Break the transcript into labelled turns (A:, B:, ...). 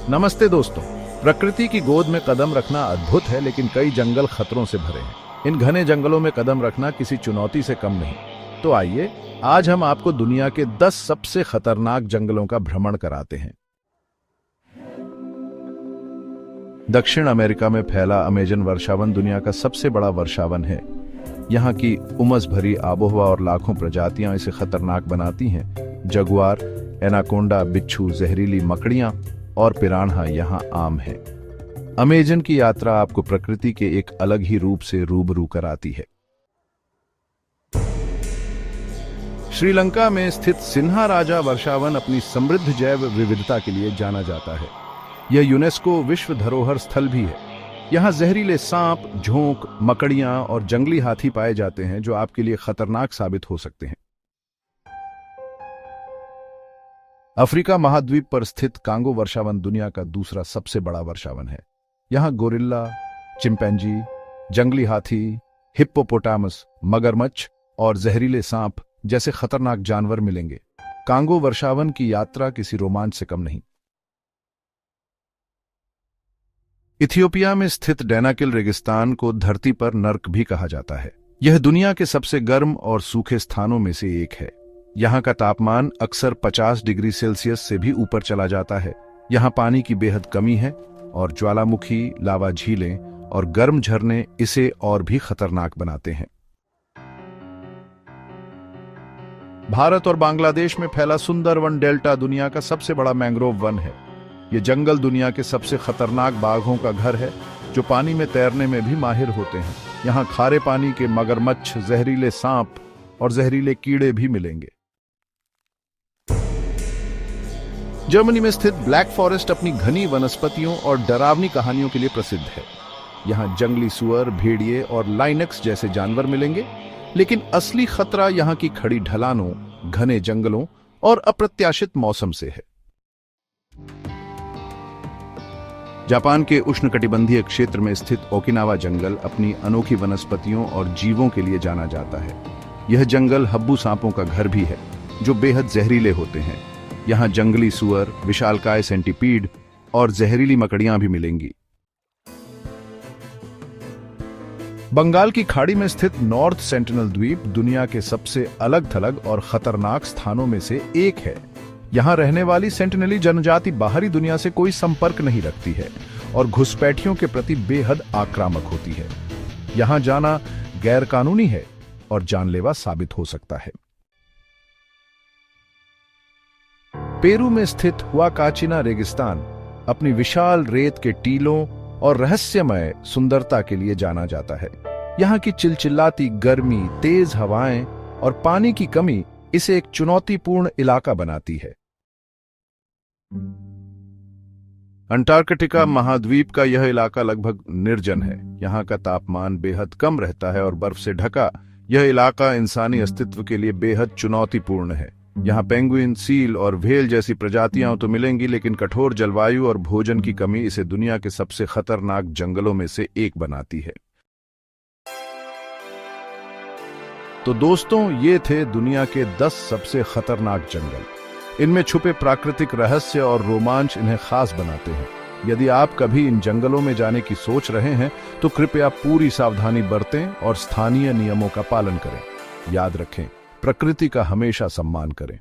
A: नमस्ते दोस्तों। प्रकृति की गोद में कदम रखना अद्भुत है, लेकिन कई जंगल खतरों से भरे हैं। इन घने जंगलों में कदम रखना किसी चुनौती से कम नहीं। तो आइए आज हम आपको दुनिया के 10 सबसे खतरनाक जंगलों का भ्रमण कराते हैं। दक्षिण अमेरिका में फैला अमेजन वर्षावन दुनिया का सबसे बड़ा वर्षावन है। यहाँ की उमस भरी आबोहवा और लाखों प्रजातियां इसे खतरनाक बनाती हैं। जगुआर, एनाकोंडा, बिच्छू, जहरीली मकड़ियां और पिरान्हा यहाँ आम है। अमेजन की यात्रा आपको प्रकृति के एक अलग ही रूप से रूबरू कराती है। श्रीलंका में स्थित सिन्हा राजा वर्षावन अपनी समृद्ध जैव विविधता के लिए जाना जाता है। यह यूनेस्को विश्व धरोहर स्थल भी है। यहाँ जहरीले सांप, झोंक, मकड़ियां और जंगली हाथी पाए जाते हैं जो आपके लिए खतरनाक साबित हो सकते हैं। अफ्रीका महाद्वीप पर स्थित कांगो वर्षावन दुनिया का दूसरा सबसे बड़ा वर्षावन है। यहाँ गोरिल्ला, चिंपैंजी, जंगली हाथी, हिप्पोपोटामस, मगरमच्छ और जहरीले सांप जैसे खतरनाक जानवर मिलेंगे। कांगो वर्षावन की यात्रा किसी रोमांच से कम नहीं। इथियोपिया में स्थित डैनाकिल रेगिस्तान को धरती पर नर्क भी कहा जाता है। यह दुनिया के सबसे गर्म और सूखे स्थानों में से एक है। यहाँ का तापमान अक्सर 50 डिग्री सेल्सियस से भी ऊपर चला जाता है। यहाँ पानी की बेहद कमी है और ज्वालामुखी, लावा झीलें और गर्म झरने इसे और भी खतरनाक बनाते हैं। भारत और बांग्लादेश में फैला सुंदरवन डेल्टा दुनिया का सबसे बड़ा मैंग्रोव वन है। ये जंगल दुनिया के सबसे खतरनाक बाघों का घर है, जो पानी में तैरने में भी माहिर होते हैं। यहाँ खारे पानी के मगरमच्छ, जहरीले सांप और जहरीले कीड़े भी मिलेंगे। जर्मनी में स्थित ब्लैक फॉरेस्ट अपनी घनी वनस्पतियों और डरावनी कहानियों के लिए प्रसिद्ध है। यहाँ जंगली सुअर, भेड़िए और लाइनक्स जैसे जानवर मिलेंगे, लेकिन असली खतरा यहाँ की खड़ी ढलानों, घने जंगलों और अप्रत्याशित मौसम से है। जापान के उष्णकटिबंधीय क्षेत्र में स्थित ओकिनावा जंगल अपनी अनोखी वनस्पतियों और जीवों के लिए जाना जाता है। यह जंगल हब्बू सांपों का घर भी है, जो बेहद जहरीले होते हैं। यहाँ जंगली सुअर, विशालकाय सेंटीपीड और जहरीली मकड़ियां भी मिलेंगी। बंगाल की खाड़ी में स्थित नॉर्थ सेंटिनल द्वीप दुनिया के सबसे अलग-थलग और खतरनाक स्थानों में से एक है। यहाँ रहने वाली सेंटिनली जनजाति बाहरी दुनिया से कोई संपर्क नहीं रखती है और घुसपैठियों के प्रति बेहद आक्रामक होती है। यहाँ जाना गैरकानूनी है और जानलेवा साबित हो सकता है। पेरू में स्थित हुआकाचिना रेगिस्तान अपनी विशाल रेत के टीलों और रहस्यमय सुंदरता के लिए जाना जाता है। यहाँ की चिलचिलाती गर्मी, तेज हवाएं और पानी की कमी इसे एक चुनौतीपूर्ण इलाका बनाती है। अंटार्कटिका महाद्वीप का यह इलाका लगभग निर्जन है। यहाँ का तापमान बेहद कम रहता है और बर्फ से ढका यह इलाका इंसानी अस्तित्व के लिए बेहद चुनौतीपूर्ण है। यहाँ पेंगुइन, सील और व्हेल जैसी प्रजातियां तो मिलेंगी, लेकिन कठोर जलवायु और भोजन की कमी इसे दुनिया के सबसे खतरनाक जंगलों में से एक बनाती है। तो दोस्तों, ये थे दुनिया के 10 सबसे खतरनाक जंगल। इनमें छुपे प्राकृतिक रहस्य और रोमांच इन्हें खास बनाते हैं। यदि आप कभी इन जंगलों में जाने की सोच रहे हैं, तो कृपया पूरी सावधानी बरतें और स्थानीय नियमों का पालन करें। याद रखें, प्रकृति का हमेशा सम्मान करें।